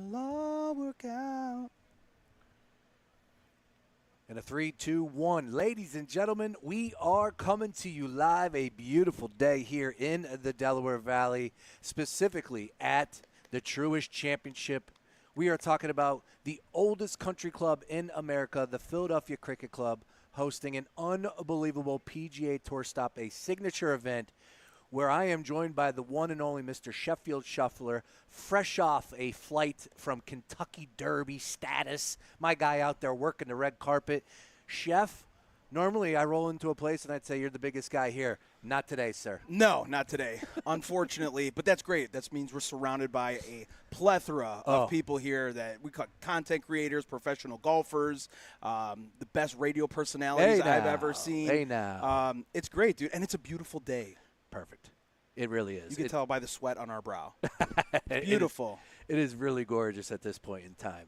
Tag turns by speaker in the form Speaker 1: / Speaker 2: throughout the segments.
Speaker 1: it'll all work out.
Speaker 2: And a 3, 2, 1. Ladies and gentlemen, we are coming to you live a beautiful day here in the Delaware Valley, specifically at the Truist Championship. We are talking about the oldest country club in America, the Philadelphia Cricket Club, hosting an unbelievable PGA Tour stop, a signature event where I am joined by the one and only Mr. Sheffield Shuffler, fresh off a flight from Kentucky Derby status. My guy out there working the red carpet. Chef, normally I roll into a place and I'd say you're the biggest guy here. Not today, sir.
Speaker 1: No, not today, unfortunately. But that's great. That means we're surrounded by a plethora of people here that we call content creators, professional golfers, the best radio personalities I've ever seen.
Speaker 2: Hey now.
Speaker 1: It's great, dude, and it's a beautiful day.
Speaker 2: Perfect. It really is.
Speaker 1: You can tell by the sweat on our brow. It's beautiful.
Speaker 2: It is really gorgeous at this point in time.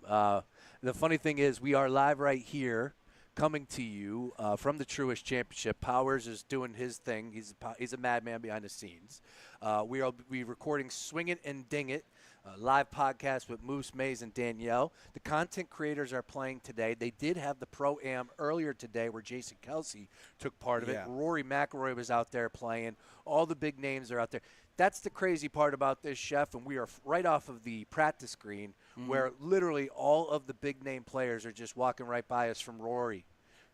Speaker 2: The funny thing is we are live right here coming to you from the Truist Championship. Powers is doing his thing. He's a madman behind the scenes. We'll be recording Swing It and Ding It, a live podcast with Moose, Mays, and Danielle. The content creators are playing today. They did have the Pro-Am earlier today where Jason Kelsey took part of it. Rory McIlroy was out there playing. All the big names are out there. That's the crazy part about this, Chef, and we are right off of the practice green where literally all of the big-name players are just walking right by us, from Rory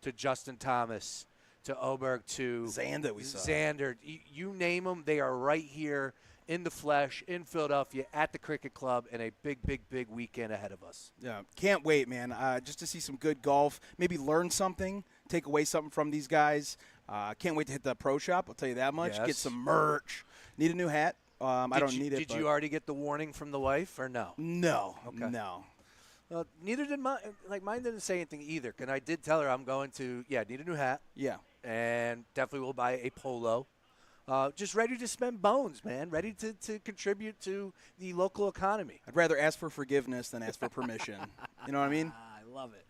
Speaker 2: to Justin Thomas to Oberg to
Speaker 1: Xander. We saw
Speaker 2: Xander. You name them, they are right here in the flesh in Philadelphia at the Cricket Club, and a big, big, big weekend ahead of us.
Speaker 1: Yeah, can't wait, man. Just to see some good golf, maybe learn something, take away something from these guys. Can't wait to hit the pro shop, I'll tell you that much.
Speaker 2: Yes.
Speaker 1: Get some merch. Need a new hat. I don't need it.
Speaker 2: Did you already get the warning from the wife, or no?
Speaker 1: No.
Speaker 2: Okay.
Speaker 1: No.
Speaker 2: Well, neither did mine. Like, mine didn't say anything either. And I did tell her I'm going to, need a new hat.
Speaker 1: Yeah.
Speaker 2: And definitely will buy a polo. Just ready to spend bones, man. Ready to contribute to the local economy.
Speaker 1: I'd rather ask for forgiveness than ask for permission. You know what I mean?
Speaker 2: I love it.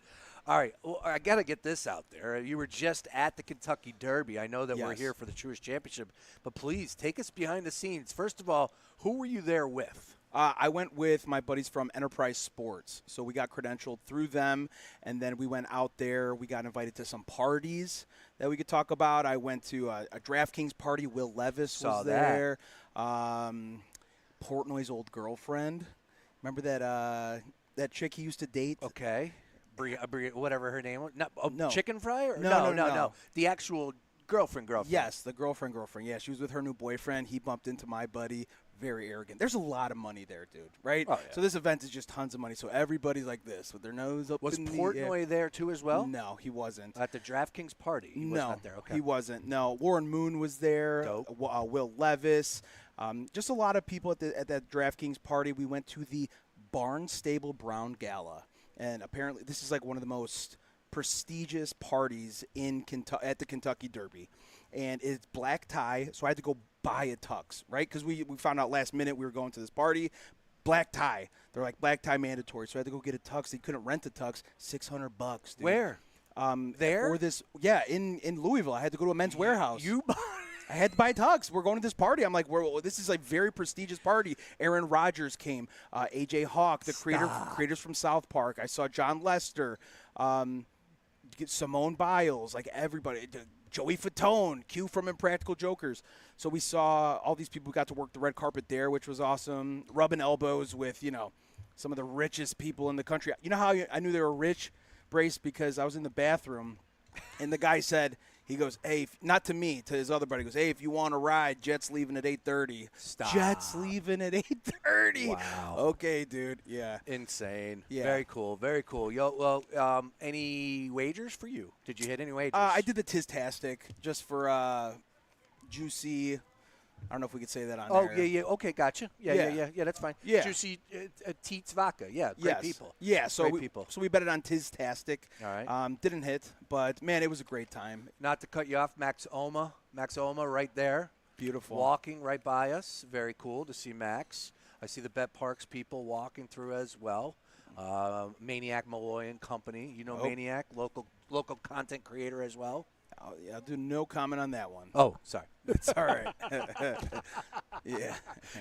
Speaker 2: All right. Well, I got to get this out there. You were just at the Kentucky Derby. I know that we're here for the Truist Championship, but please take us behind the scenes. First of all, who were you there with?
Speaker 1: I went with my buddies from Enterprise Sports. So we got credentialed through them, and then we went out there. We got invited to some parties that we could talk about. I went to a DraftKings party. Will Levis was there. Portnoy's old girlfriend. Remember that chick he used to date?
Speaker 2: Okay. Bria, whatever her name was.
Speaker 1: No.
Speaker 2: Chicken Fry? Or?
Speaker 1: No.
Speaker 2: The actual girlfriend.
Speaker 1: Yes, the girlfriend. Yeah, she was with her new boyfriend. He bumped into my buddy. Very arrogant. There's a lot of money there, dude, right?
Speaker 2: Oh, yeah.
Speaker 1: So this event is just tons of money. So everybody's like this with their nose up
Speaker 2: Was
Speaker 1: in the
Speaker 2: Portnoy
Speaker 1: air.
Speaker 2: there too as well?
Speaker 1: No, he wasn't.
Speaker 2: At the DraftKings party? He was not there. Okay.
Speaker 1: He wasn't. No, Warren Moon was there.
Speaker 2: Dope.
Speaker 1: Will Levis. Just a lot of people at that DraftKings party. We went to the Barnstable Brown Gala. And apparently this is like one of the most prestigious parties in at the Kentucky Derby. And it's black tie, so I had to go buy a tux, right? Because we found out last minute we were going to this party. Black tie. They're like, black tie mandatory. So I had to go get a tux. They couldn't rent a tux. $600, dude.
Speaker 2: Where? There?
Speaker 1: For this, in Louisville. I had to go to a Men's Warehouse.
Speaker 2: You
Speaker 1: I had to buy a tux. We're going to this party. I'm like, this is a very prestigious party. Aaron Rodgers came. AJ Hawk, the creators from South Park. I saw John Lester. Simone Biles. Like everybody. Joey Fatone, Q from Impractical Jokers. So we saw all these people who got to work the red carpet there, which was awesome. Rubbing elbows with, some of the richest people in the country. You know how I knew they were rich, Brace? Because I was in the bathroom, and the guy said, he goes, hey, not to me, to his other buddy. He goes, hey, if you want to ride, Jet's leaving at 8:30.
Speaker 2: Stop.
Speaker 1: Jet's leaving at 8:30.
Speaker 2: Wow.
Speaker 1: Okay, dude. Yeah.
Speaker 2: Insane.
Speaker 1: Yeah.
Speaker 2: Very cool. Very cool. Yo, well, any wagers for you? Did you hit any wagers?
Speaker 1: I did the Tistastic just for juicy. I don't know if we could say that on there.
Speaker 2: Oh, yeah. Okay, gotcha. Yeah, that's fine.
Speaker 1: Yeah.
Speaker 2: Juicy Teats Vodka. Yeah, great people.
Speaker 1: Yeah, so
Speaker 2: great people.
Speaker 1: So we bet it on Tistastic.
Speaker 2: All right.
Speaker 1: Didn't hit, but, man, it was a great time.
Speaker 2: Not to cut you off, Max Oma right there.
Speaker 1: Beautiful.
Speaker 2: Walking right by us. Very cool to see Max. I see the Bet Parks people walking through as well. Maniac Malloy and Company. You know Maniac, local content creator as well.
Speaker 1: I'll do no comment on that one.
Speaker 2: Oh, sorry.
Speaker 1: It's all right. Yeah.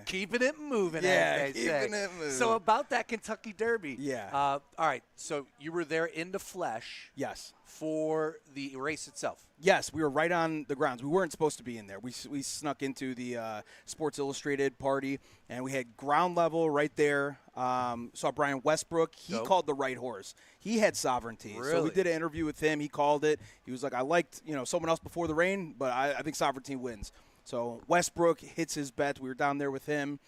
Speaker 2: Keeping it moving,
Speaker 1: Yeah,
Speaker 2: as they say.
Speaker 1: keeping it moving.
Speaker 2: So about that Kentucky Derby.
Speaker 1: Yeah.
Speaker 2: All right. So you were there in the flesh
Speaker 1: Yes.
Speaker 2: for the race itself.
Speaker 1: Yes, we were right on the grounds. We weren't supposed to be in there. We snuck into the Sports Illustrated party, and we had ground level right there. Saw Brian Westbrook. He
Speaker 2: Dope.
Speaker 1: called the right horse. He had Sovereignty. So we
Speaker 2: Really?
Speaker 1: did an interview with him. He called it. He was like, I liked someone else before the rain, but I think Sovereignty wins. So Westbrook hits his bet. We were down there with him.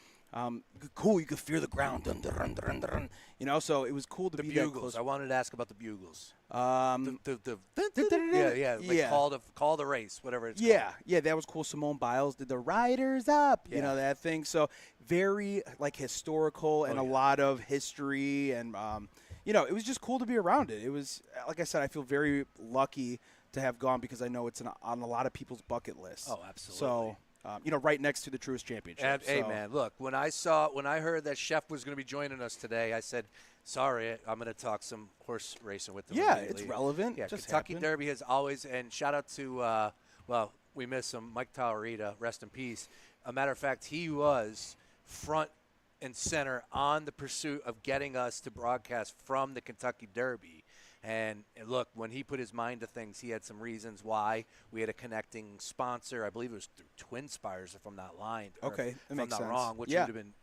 Speaker 1: Cool. You could feel the ground. Dun, dun, dun, dun, dun. So it was cool to
Speaker 2: The
Speaker 1: be that
Speaker 2: bugles.
Speaker 1: close.
Speaker 2: I wanted to ask about the bugles.
Speaker 1: Yeah.
Speaker 2: Like call the race, whatever it's
Speaker 1: Yeah,
Speaker 2: called.
Speaker 1: yeah, that was cool. Simone Biles did the Riders Up,
Speaker 2: Yeah.
Speaker 1: that thing. So very historical and
Speaker 2: Oh,
Speaker 1: a
Speaker 2: yeah.
Speaker 1: lot of history, and it was just cool to be around it. It was, like I said, I feel very lucky to have gone because I know it's on a lot of people's bucket lists.
Speaker 2: Oh, absolutely.
Speaker 1: So right next to the Truist Championship.
Speaker 2: Hey,
Speaker 1: So-
Speaker 2: man, look, when I heard that Chef was going to be joining us today, I said, sorry, I'm going to talk some horse racing with him.
Speaker 1: Yeah,
Speaker 2: immediately.
Speaker 1: it's relevant.
Speaker 2: Yeah,
Speaker 1: Just
Speaker 2: Kentucky
Speaker 1: happened.
Speaker 2: Derby has always, and shout out to, we miss him, Mike Talarita, rest in peace. A matter of fact, he was front and center on the pursuit of getting us to broadcast from the Kentucky Derby. And look, when he put his mind to things, he had some reasons why. We had a connecting sponsor. I believe it was through Twin Spires, if I'm not lying. Or
Speaker 1: Okay,
Speaker 2: if
Speaker 1: that
Speaker 2: I'm
Speaker 1: makes
Speaker 2: not
Speaker 1: sense.
Speaker 2: wrong, which
Speaker 1: Yeah.
Speaker 2: would have been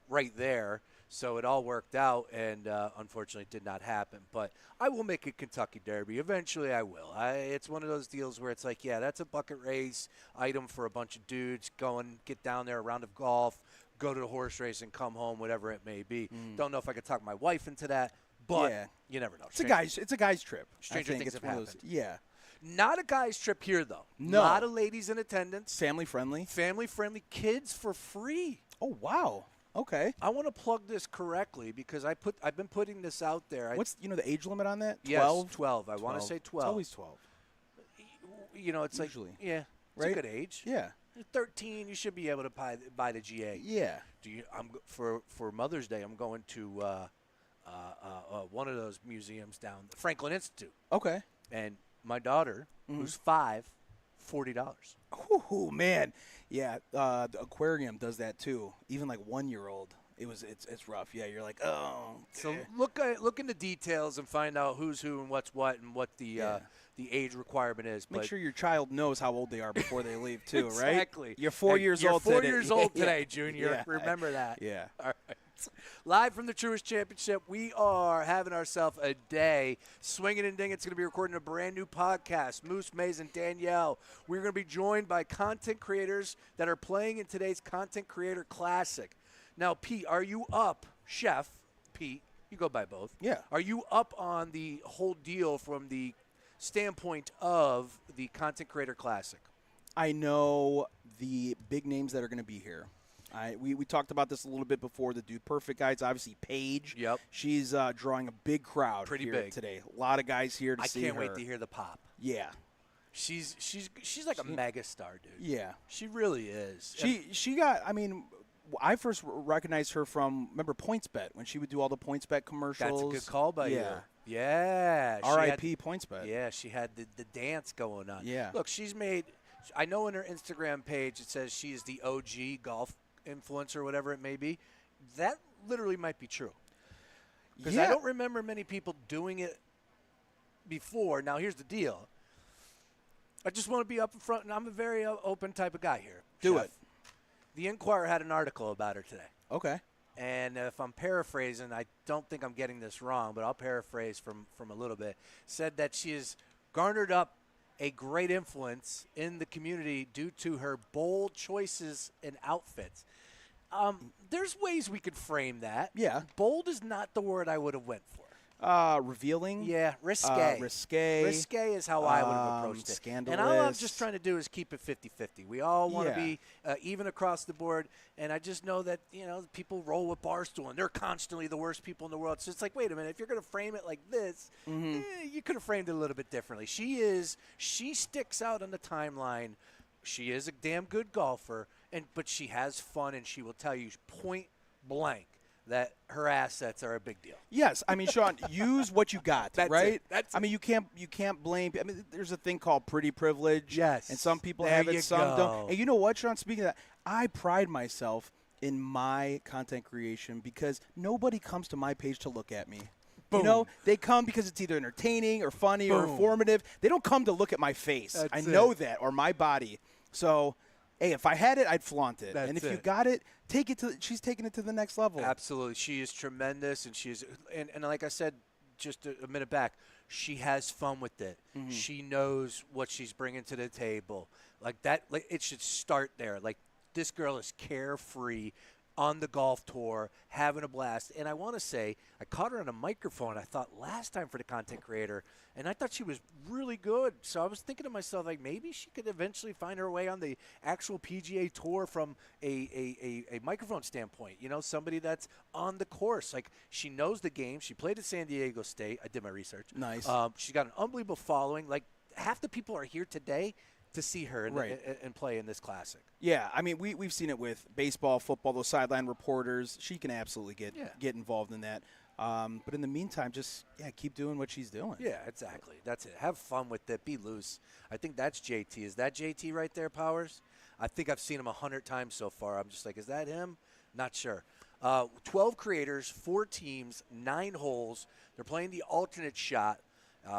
Speaker 2: right there. So it all worked out, and unfortunately it did not happen. But I will make a Kentucky Derby. Eventually I will. It's one of those deals where it's like, yeah, that's a bucket race item for a bunch of dudes. Go and get down there, a round of golf, go to the horse race, and come home, whatever it may be. Don't know if I could talk my wife into that, but
Speaker 1: Yeah.
Speaker 2: you never know.
Speaker 1: It's a guy's trip.
Speaker 2: Stranger
Speaker 1: I think
Speaker 2: things
Speaker 1: it's
Speaker 2: have
Speaker 1: one of those-
Speaker 2: happened.
Speaker 1: Yeah.
Speaker 2: Not a guy's trip here, though.
Speaker 1: No.
Speaker 2: A lot of ladies in attendance.
Speaker 1: Family friendly.
Speaker 2: Family-friendly. Kids for free.
Speaker 1: Oh, wow. Okay.
Speaker 2: I want to plug this correctly because I've been putting this out there.
Speaker 1: What's the age limit on that?
Speaker 2: Yes,
Speaker 1: 12?
Speaker 2: 12. I want to say 12.
Speaker 1: It's always 12.
Speaker 2: It's
Speaker 1: usually.
Speaker 2: like, yeah, it's
Speaker 1: Right?
Speaker 2: a good age.
Speaker 1: Yeah.
Speaker 2: You're 13, you should be able to buy the GA.
Speaker 1: Yeah.
Speaker 2: For Mother's Day, I'm going to one of those museums down the Franklin Institute,
Speaker 1: Okay.
Speaker 2: and my daughter, who's 5, $40.
Speaker 1: Ooh, man. Yeah, the aquarium does that too. Even like 1-year-old. It's rough. Yeah, you're like, oh.
Speaker 2: So
Speaker 1: eh.
Speaker 2: look into details and find out who's who and what's what and what the age requirement is.
Speaker 1: Make
Speaker 2: But
Speaker 1: sure your child knows how old they are before they leave too, right?
Speaker 2: Exactly.
Speaker 1: You're 4
Speaker 2: And
Speaker 1: years
Speaker 2: you're
Speaker 1: old
Speaker 2: 4
Speaker 1: today.
Speaker 2: years old
Speaker 1: Yeah.
Speaker 2: today, Junior.
Speaker 1: Yeah.
Speaker 2: Remember that.
Speaker 1: Yeah.
Speaker 2: All right. Live from the Truist Championship, we are having ourselves a day. Swinging and Ding, it's going to be recording a brand new podcast. Moose, Mays, and Danielle. We're going to be joined by content creators that are playing in today's Content Creator Classic. Now, Pete, are you up, Chef Pete? You go by both.
Speaker 1: Yeah.
Speaker 2: Are you up on the whole deal from the standpoint of the Content Creator Classic?
Speaker 1: I know the big names that are going to be here. We talked about this a little bit before. The Dude Perfect guys, obviously Paige.
Speaker 2: Yep.
Speaker 1: She's drawing a big crowd
Speaker 2: Pretty
Speaker 1: here
Speaker 2: big.
Speaker 1: today. A lot of guys here to see her.
Speaker 2: I can't wait to hear the pop.
Speaker 1: Yeah.
Speaker 2: She's like a megastar, dude.
Speaker 1: Yeah.
Speaker 2: She really is.
Speaker 1: She got, I first recognized her from, remember PointsBet, when she would do all the PointsBet commercials.
Speaker 2: That's a good call by you.
Speaker 1: Yeah.
Speaker 2: Yeah. she
Speaker 1: R.I.P.
Speaker 2: had-
Speaker 1: PointsBet.
Speaker 2: Yeah, she had the dance going on.
Speaker 1: Yeah.
Speaker 2: Look, she's made – I know in her Instagram page it says she's the OG golf influencer, whatever it may be. That literally might be true. Because I don't remember many people doing it before. Now, here's the deal. I just want to be up in front, and I'm a very open type of guy here.
Speaker 1: Do
Speaker 2: Chef.
Speaker 1: it.
Speaker 2: The Inquirer had an article about her today.
Speaker 1: Okay.
Speaker 2: And if I'm paraphrasing, I don't think I'm getting this wrong, but I'll paraphrase from a little bit. Said that she has garnered up a great influence in the community due to her bold choices in outfits. There's ways we could frame that.
Speaker 1: Yeah.
Speaker 2: Bold is not the word I would have went for.
Speaker 1: Revealing.
Speaker 2: Yeah, risque.
Speaker 1: Risque.
Speaker 2: Risque is how I would have approached it.
Speaker 1: Scandalous.
Speaker 2: And all I'm just trying to do is keep it 50-50. We all want to
Speaker 1: Yeah.
Speaker 2: be even across the board. And I just know that, people roll with Barstool, and they're constantly the worst people in the world. So it's like, wait a minute, if you're going to frame it like this, you could have framed it a little bit differently. She sticks out on the timeline. She is a damn good golfer, but she has fun, and she will tell you point blank that her assets are a big deal.
Speaker 1: Yes, I mean, Sean, use what you got,
Speaker 2: That's
Speaker 1: right?
Speaker 2: it. That's
Speaker 1: I mean, you can't blame. I mean, there's a thing called pretty privilege.
Speaker 2: Yes.
Speaker 1: And some people
Speaker 2: There
Speaker 1: have
Speaker 2: you
Speaker 1: it, some
Speaker 2: go.
Speaker 1: don't. And you know what, Sean? Speaking of that, I pride myself in my content creation because nobody comes to my page to look at me.
Speaker 2: Boom.
Speaker 1: You know, they come because it's either entertaining or funny or
Speaker 2: Boom.
Speaker 1: informative. They don't come to look at my face.
Speaker 2: That's
Speaker 1: I know
Speaker 2: it.
Speaker 1: that, or my body. So, hey, if I had it, I'd flaunt it.
Speaker 2: That's
Speaker 1: and if you
Speaker 2: it.
Speaker 1: got it, take it to. She's taking it to the next level.
Speaker 2: Absolutely. She is tremendous, and and like I said just a minute back, she has fun with it.
Speaker 1: Mm-hmm.
Speaker 2: She knows what she's bringing to the table. Like that, like it should start there. Like this girl is carefree on the golf tour, having a blast. And I want to say, I caught her on a microphone, I thought, last time for the content creator, and I thought she was really good. So I was thinking to myself, like, maybe she could eventually find her way on the actual PGA Tour from a microphone standpoint. You know, somebody that's on the course. Like, she knows the game. She played at San Diego State. I did my research.
Speaker 1: Nice.
Speaker 2: She's got an unbelievable following. Like, half the people are here today to see her and play in this classic.
Speaker 1: Yeah, I mean, we've seen it with baseball, football, those sideline reporters. She can absolutely get involved in that. But in the meantime, just keep doing what she's doing.
Speaker 2: Yeah, exactly. That's it. Have fun with it. Be loose. I think that's JT. Is that JT right there, Powers? I think I've seen him 100 times so far. I'm just like, is that him? Not sure. 12 creators, 4 teams, 9 holes. They're playing the alternate shot.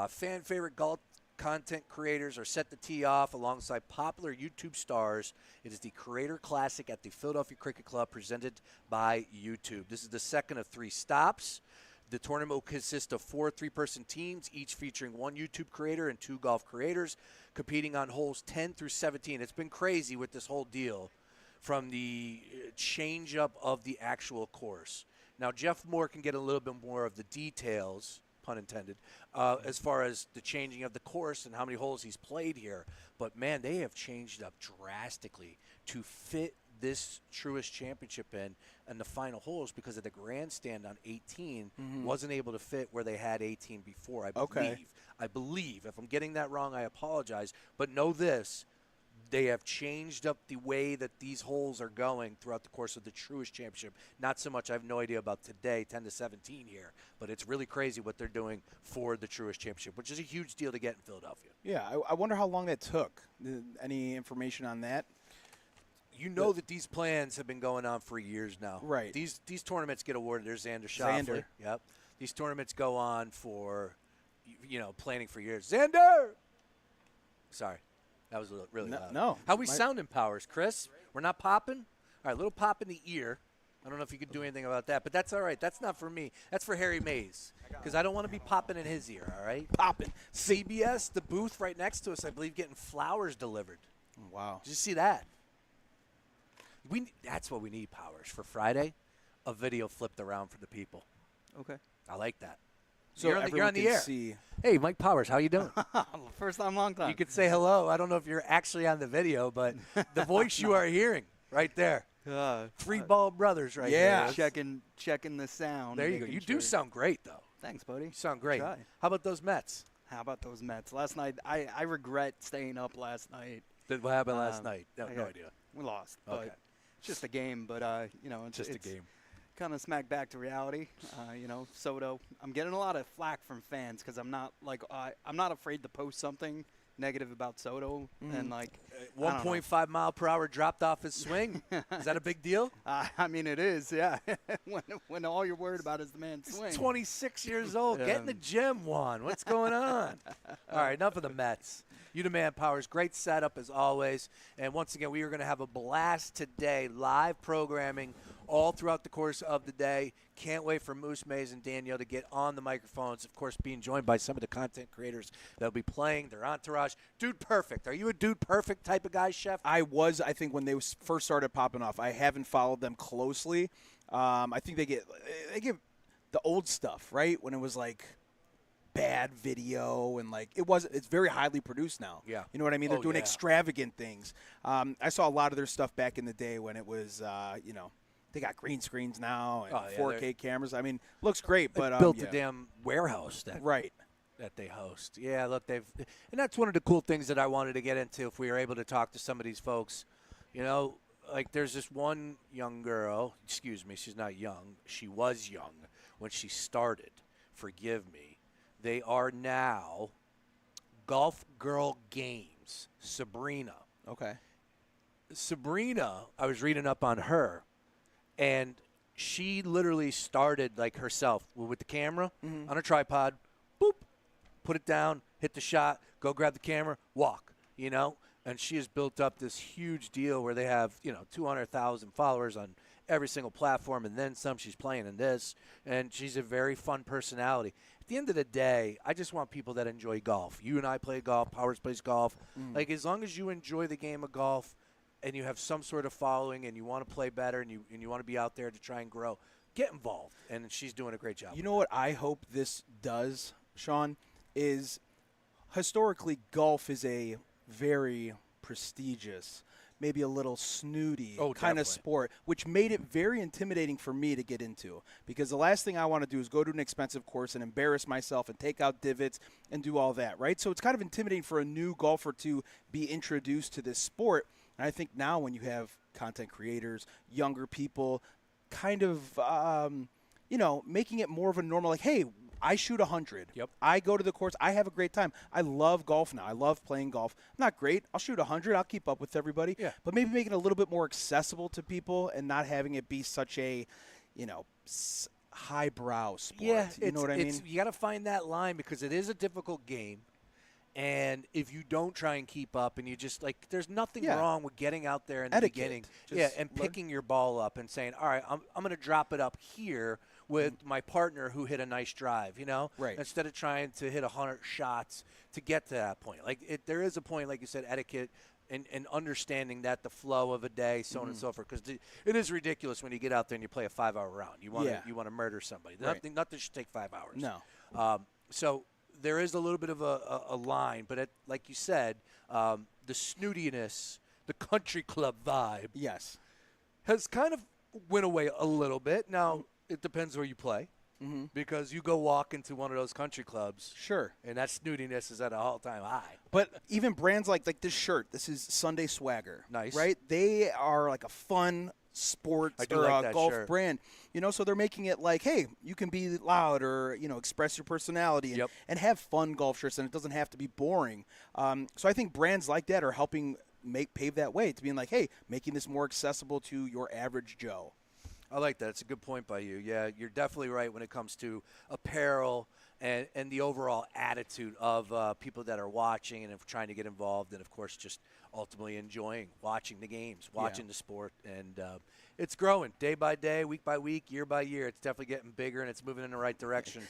Speaker 2: Fan favorite golf content creators are set to tee off alongside popular YouTube stars. It is the Creator Classic at the Philadelphia Cricket Club presented by YouTube. This is the second of 3 stops. The tournament will consist of 4 3-person teams, each featuring 1 YouTube creator and 2 golf creators, competing on holes 10 through 17. It's been crazy with this whole deal from the change-up of the actual course. Now, Jeff Moore can get a little bit more of the details, pun intended, as far as the changing of the course and how many holes he's played here. But, man, they have changed up drastically to fit this Truist Championship in and the final holes because of the grandstand on 18 wasn't able to fit where they had 18 before, I believe.
Speaker 1: Okay.
Speaker 2: I believe. If I'm getting that wrong, I apologize. But know this. They have changed up the way that these holes are going throughout the course of the Truist Championship. Not so much, I have no idea about today, 10 to 17 here, but it's really crazy what they're doing for the Truist Championship, which is a huge deal to get in Philadelphia.
Speaker 1: Yeah, I wonder how long that took. Any information on that?
Speaker 2: You know that these plans have been going on for years now.
Speaker 1: Right.
Speaker 2: These tournaments get awarded. There's Xander Schauffele.
Speaker 1: Xander.
Speaker 2: Yep. These tournaments go on for, planning for years. Xander! Sorry. That was really loud.
Speaker 1: No.
Speaker 2: How we sounding, Powers, Chris? We're not popping? All right, little pop in the ear. I don't know if you could do anything about that, but that's all right. That's not for me. That's for Harry Mays because I don't want to be popping in his ear, all right?
Speaker 1: Popping.
Speaker 2: CBS, the booth right next to us, I believe, getting flowers delivered.
Speaker 1: Wow.
Speaker 2: Did you see that? That's what we need, Powers, for Friday, a video flipped around for the people.
Speaker 3: Okay.
Speaker 2: I like that.
Speaker 1: So
Speaker 2: you're on the air.
Speaker 1: See.
Speaker 2: Hey, Mike Powers, how you doing?
Speaker 3: First time, long time.
Speaker 2: You could say hello. I don't know if you're actually on the video, but the voice you are hearing right there. 3 ball brothers right
Speaker 1: yeah.
Speaker 2: there.
Speaker 3: Checking the sound.
Speaker 2: There you go. You do sound great, though.
Speaker 3: Thanks, buddy.
Speaker 2: You sound great.
Speaker 3: Try.
Speaker 2: How about those Mets?
Speaker 3: How about those Mets? Last night, I regret staying up last night.
Speaker 2: What happened last night? No idea.
Speaker 3: We lost.
Speaker 2: Okay.
Speaker 3: But it's just a game, but, it's
Speaker 2: Just a game.
Speaker 3: Kind of smack back to reality. Soto. I'm getting a lot of flack from fans because I'm not afraid to post something negative about Soto and
Speaker 2: 1.5 mile per hour dropped off his swing. Is that a big deal?
Speaker 3: I mean, it is, yeah. when all you're worried about is the man's swing.
Speaker 2: 26 years old. Get in the gym, Juan. What's going on? All right, enough of the Mets. You the man, Powers. Great setup as always. And once again, we are going to have a blast today. Live programming all throughout the course of the day. Can't wait for Moose Mays and Danielle to get on the microphones. Of course, being joined by some of the content creators that'll be playing their entourage. Dude Perfect. Are you a Dude Perfect type of guy, Chef?
Speaker 1: I think, when they first started popping off. I haven't followed them closely. I think they give the old stuff, right? When it was like bad video and it's very highly produced now.
Speaker 2: Yeah.
Speaker 1: You know what I mean? They're doing extravagant things. I saw a lot of their stuff back in the day when it was, they got green screens now and 4K cameras. I mean, looks great, but
Speaker 2: built a damn warehouse that they host. Yeah, look, and that's one of the cool things that I wanted to get into if we were able to talk to some of these folks. like there's this one young girl, excuse me, she's not young. She was young when she started. Forgive me. They are now Golf Girl Games. Sabrina.
Speaker 1: Okay.
Speaker 2: Sabrina, I was reading up on her, and she literally started like herself with the camera on a tripod, boop, put it down, hit the shot, go grab the camera, walk, and she has built up this huge deal where they have, 200,000 followers on every single platform, and then some. She's playing in this, and she's a very fun personality. At the end of the day, I just want people that enjoy golf. You and I play golf. Powers plays golf. Like, as long as you enjoy the game of golf and you have some sort of following and you want to play better and you want to be out there to try and grow, get involved. And she's doing a great job.
Speaker 1: You know what I hope this does, Sean, is historically golf is a very prestigious, maybe a little snooty kind of sport, which made it very intimidating for me to get into, because the last thing I want to do is go to an expensive course and embarrass myself and take out divots and do all that, right? So it's kind of intimidating for a new golfer to be introduced to this sport. And I think now when you have content creators, younger people, kind of, making it more of a normal, like, hey, I shoot 100.
Speaker 2: Yep.
Speaker 1: I go to the course. I have a great time. I love golf now. I love playing golf. I'm not great. I'll shoot 100. I'll keep up with everybody.
Speaker 2: Yeah.
Speaker 1: But maybe making it a little bit more accessible to people and not having it be such a, highbrow sport.
Speaker 2: Yeah,
Speaker 1: you know what I mean?
Speaker 2: You got to find that line because it is a difficult game. And if you don't try and keep up and you just, there's nothing wrong with getting out there in the beginning. And picking your ball up and saying, all right, I'm going to drop it up here with my partner who hit a nice drive,
Speaker 1: Right.
Speaker 2: Instead of trying to hit 100 shots to get to that point. There is a point, like you said, etiquette and understanding that the flow of a day, so on and so forth. Because it is ridiculous when you get out there and you play a 5-hour round. You want to murder somebody.
Speaker 1: Right.
Speaker 2: Nothing should take 5 hours.
Speaker 1: No.
Speaker 2: So there is a little bit of a line, but like you said, the snootiness, the country club vibe,
Speaker 1: Yes.
Speaker 2: has kind of went away a little bit. Now it depends where you play, because you go walk into one of those country clubs,
Speaker 1: Sure.
Speaker 2: and that snootiness is at an all-time high.
Speaker 1: But even brands like this shirt, this is Sunday Swagger.
Speaker 2: Nice.
Speaker 1: Right? They are like a fun sports
Speaker 2: I do
Speaker 1: or
Speaker 2: like
Speaker 1: a
Speaker 2: that
Speaker 1: golf
Speaker 2: shirt.
Speaker 1: brand. So they're making it like, hey, you can be loud or, express your personality and have fun golf shirts, and it doesn't have to be boring. So I think brands like that are helping pave that way to being like, hey, making this more accessible to your average Joe.
Speaker 2: I like that. It's a good point by you. Yeah, you're definitely right when it comes to apparel and the overall attitude of people that are watching and trying to get involved, and, of course, just ultimately enjoying watching the games, watching the sport. And it's growing day by day, week by week, year by year. It's definitely getting bigger, and it's moving in the right direction.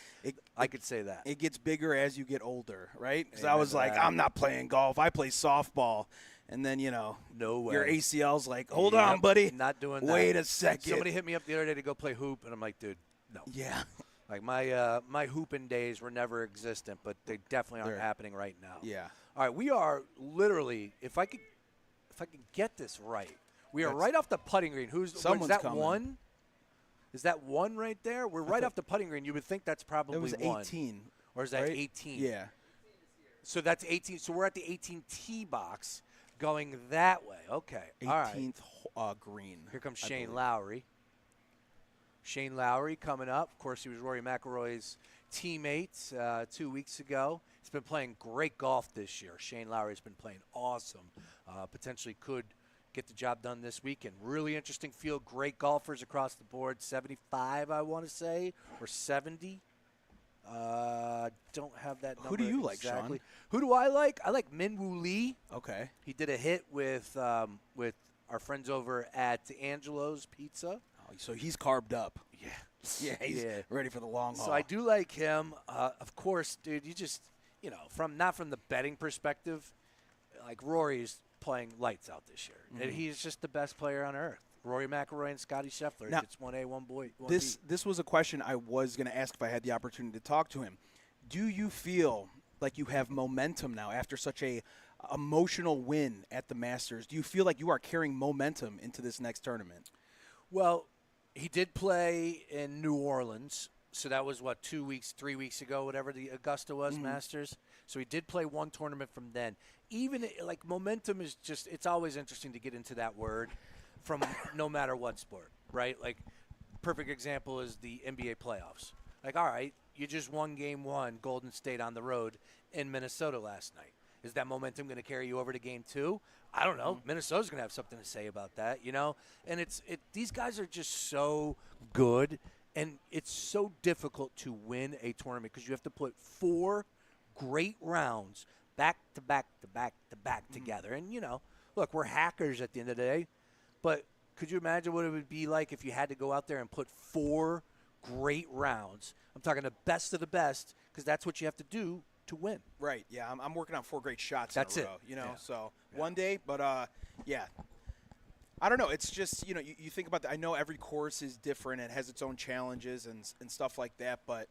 Speaker 2: I could say that.
Speaker 1: It gets bigger as you get older, right? Because I
Speaker 2: Amen
Speaker 1: was
Speaker 2: to
Speaker 1: like,
Speaker 2: that.
Speaker 1: I'm not playing golf. I play softball. And then,
Speaker 2: No way.
Speaker 1: your ACL's like, hold on, buddy.
Speaker 2: Not doing that.
Speaker 1: Wait a second.
Speaker 2: Somebody hit me up the other day to go play hoop, and I'm like, dude, no.
Speaker 1: Yeah.
Speaker 2: Like my hooping days were never existent, but they definitely aren't
Speaker 1: They're-
Speaker 2: happening right now.
Speaker 1: Yeah.
Speaker 2: All right, we are literally, if I could get this right, we are
Speaker 1: That's-
Speaker 2: right off the putting green. Is
Speaker 1: Someone's
Speaker 2: that
Speaker 1: coming.
Speaker 2: one? Is that one right there? We're right off the putting green. You would think that's probably
Speaker 1: It was
Speaker 2: one.
Speaker 1: 18.
Speaker 2: Or is that
Speaker 1: right?
Speaker 2: 18?
Speaker 1: Yeah.
Speaker 2: So that's 18. So we're at the 18 tee box going that way. Okay. All right.
Speaker 1: 18th green.
Speaker 2: Here comes
Speaker 1: I
Speaker 2: Shane
Speaker 1: believe.
Speaker 2: Lowry. Shane Lowry coming up. Of course, he was Rory McIlroy's teammate 2 weeks ago. He's been playing great golf this year. Shane Lowry's been playing awesome. Potentially could get the job done this weekend. Really interesting field. Great golfers across the board. 75, I want to say, or 70. Don't have that number.
Speaker 1: Who do you like,
Speaker 2: exactly.
Speaker 1: Sean?
Speaker 2: Who do I like? I like Minwoo Lee.
Speaker 1: Okay.
Speaker 2: He did a hit with our friends over at Angelo's Pizza.
Speaker 1: Oh, so he's carved up.
Speaker 2: Yeah.
Speaker 1: Yeah, he's ready for the long haul.
Speaker 2: So I do like him. Of course, dude, you just, not from the betting perspective, like Rory's playing lights out this year. And he's just the best player on earth. Rory McIlroy and Scotty Scheffler.
Speaker 1: Now,
Speaker 2: It's 1A, 1B.
Speaker 1: This was a question I was going to ask if I had the opportunity to talk to him. Do you feel like you have momentum now after such a emotional win at the Masters? Do you feel like you are carrying momentum into this next tournament?
Speaker 2: Well, he did play in New Orleans. So that was, 3 weeks ago, whatever the Augusta was, Masters. So he did play one tournament from then. Even, momentum is just – it's always interesting to get into that word. from no matter what sport, right? Like, perfect example is the NBA playoffs. Like, all right, you just won game one, Golden State on the road in Minnesota last night. Is that momentum going to carry you over to game two? I don't know. Minnesota's going to have something to say about that, you know? And these guys are just so good, and it's so difficult to win a tournament because you have to put 4 great rounds back to back to back to back together. And, you know, look, we're hackers at the end of the day, but could you imagine what it would be like if you had to go out there and put 4 great rounds? I'm talking the best of the best because that's what you have to do to win.
Speaker 1: Right, yeah. I'm working on 4 great shots
Speaker 2: That's
Speaker 1: in a
Speaker 2: it.
Speaker 1: row, you know,
Speaker 2: Yeah.
Speaker 1: so one day. But, yeah. I don't know. It's just, you know, you think about that. I know every course is different. It has its own challenges and stuff like that. But,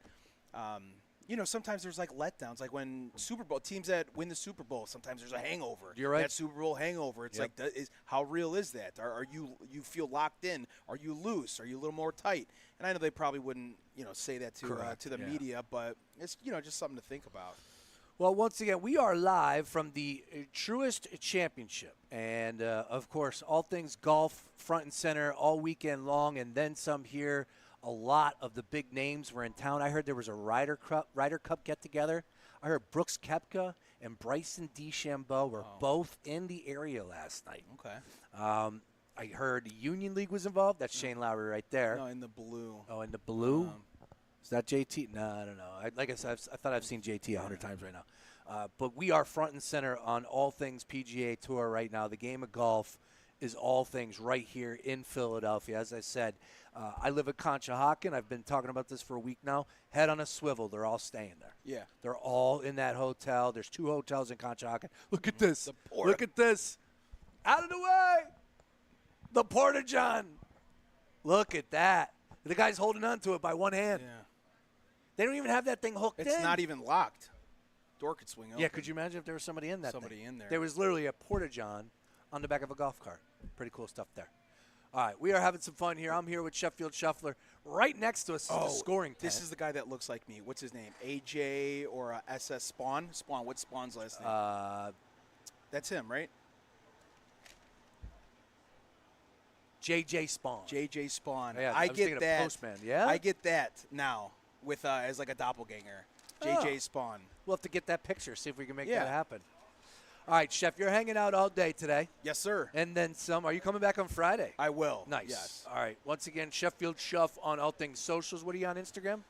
Speaker 1: you know, sometimes there's, like, letdowns. Like when Super Bowl teams that win the Super Bowl, sometimes there's a hangover.
Speaker 2: You're right.
Speaker 1: That Super Bowl hangover. It's
Speaker 2: Yep.
Speaker 1: like, how real is that? Are you feel locked in? Are you loose? Are you a little more tight? And I know they probably wouldn't, you know, say that to the
Speaker 2: Yeah.
Speaker 1: media, but it's, you know, just something to think about.
Speaker 2: Well, once again, we are live from the Truist Championship. And, of course, all things golf front and center all weekend long, and then some here. A lot of the big names were in town. I heard there was a Ryder Cup get-together. I heard Brooks Koepka and Bryson DeChambeau were both in the area last night.
Speaker 1: Okay.
Speaker 2: I heard the Union League was involved. That's Shane Lowry right there.
Speaker 1: No, in the blue.
Speaker 2: Oh, in the blue? Is that JT? No, I don't know. Like I said, I thought I've seen JT 100 times right now. But we are front and center on all things PGA Tour right now. The game of golf is all things right here in Philadelphia. As I said, I live at Conshohocken. I've been talking about this for a week now. Head on a swivel. They're all staying there.
Speaker 1: Yeah.
Speaker 2: They're all in that hotel. There's 2 hotels in Conshohocken. Look at this.
Speaker 1: Porta.
Speaker 2: Look at this. Out of the way. The Porta-John. Look at that. The guy's holding on to it by one hand.
Speaker 1: Yeah.
Speaker 2: They don't even have that thing hooked in.
Speaker 1: It's not even locked. Door could swing open.
Speaker 2: Yeah, could you imagine if there was somebody in that
Speaker 1: Somebody
Speaker 2: thing?
Speaker 1: in there.
Speaker 2: There was literally a Porta-John on the back of a golf cart. Pretty cool stuff there. All right, we are having some fun here. I'm here with Sheffield Shuffler. Right next to us is the scoring tent.
Speaker 1: This is the guy that looks like me. What's his name? AJ or SS Spawn? Spawn. What's Spawn's last name? That's him, right?
Speaker 2: JJ Spawn.
Speaker 1: JJ Spawn.
Speaker 2: Yeah,
Speaker 1: I
Speaker 2: was
Speaker 1: get
Speaker 2: thinking of
Speaker 1: that.
Speaker 2: Postman. Yeah?
Speaker 1: I get that now with as like a doppelganger. JJ Spawn.
Speaker 2: We'll have to get that picture, see if we can make
Speaker 1: Yeah.
Speaker 2: that happen. All right, Chef, you're hanging out all day today.
Speaker 1: Yes, sir.
Speaker 2: And then some. Are you coming back on Friday?
Speaker 1: I will.
Speaker 2: Nice.
Speaker 1: Yes.
Speaker 2: All right. Once again, Sheffield Shuff on all things socials. What are you on Instagram?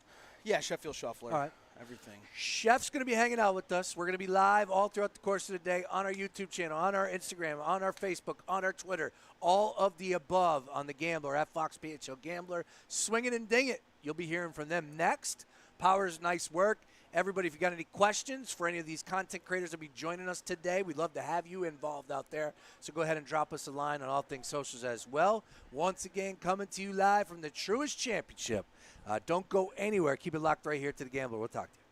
Speaker 1: Yeah, Sheffield Shuffler.
Speaker 2: All right.
Speaker 1: Everything.
Speaker 2: Chef's going to be hanging out with us. We're going to be live all throughout the course of the day on our YouTube channel, on our Instagram, on our Facebook, on our Twitter, all of the above on the Gambler at Fox PHL Gambler. Swing it and ding it. You'll be hearing from them next. Powers, nice work. Everybody, if you got any questions for any of these content creators that will be joining us today, we'd love to have you involved out there. So go ahead and drop us a line on all things socials as well. Once again, coming to you live from the Truist Championship. Don't go anywhere. Keep it locked right here to the Gambler. We'll talk to you.